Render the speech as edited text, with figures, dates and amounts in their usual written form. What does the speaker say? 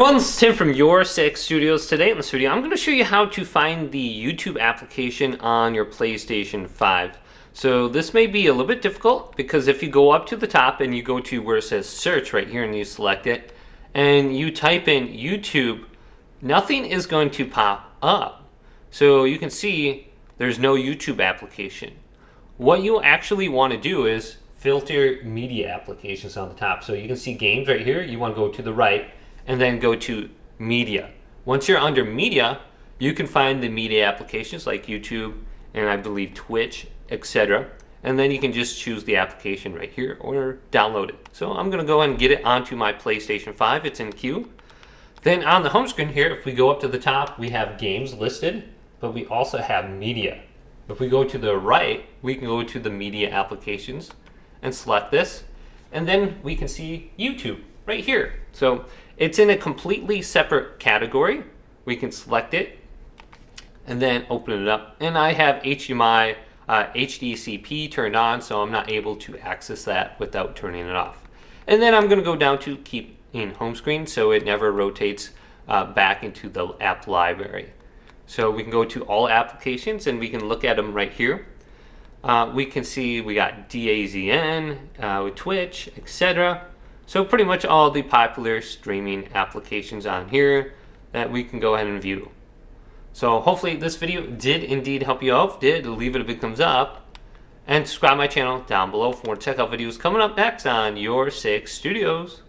Well, this is Tim from Your Six Studios. Today in this video, I'm going to show you how to find the YouTube application on your PlayStation 5. So this may be a little bit difficult because if you go up to the top and you go to where it says search right here and you select it and you type in YouTube, nothing is going to pop up. So you can see there's no YouTube application. What you actually want to do is filter media applications on the top. So you can see games right here. You want to go to the right and then go to media. Once you're under media, you can find the media applications like YouTube and I believe Twitch, etc. And then you can just choose the application right here or download it. So I'm going to go ahead and get it onto my PlayStation 5. It's in queue. Then on the home screen here, if we go up to the top, we have games listed, but we also have media. If we go to the right, we can go to the media applications and select this. And then we can see YouTube right here. So it's in a completely separate category. We can select it and then open it up. And I have HDMI, HDCP turned on, so I'm not able to access that without turning it off. And then I'm going to go down to keep in home screen so it never rotates back into the app library. So we can go to all applications and we can look at them right here. We can see we got DAZN with Twitch, etc. So pretty much all the popular streaming applications on here that we can go ahead and view. So hopefully this video did indeed help you out. If it did, leave it a big thumbs up. And subscribe to my channel down below for more tech out videos coming up next on Your Six Studios.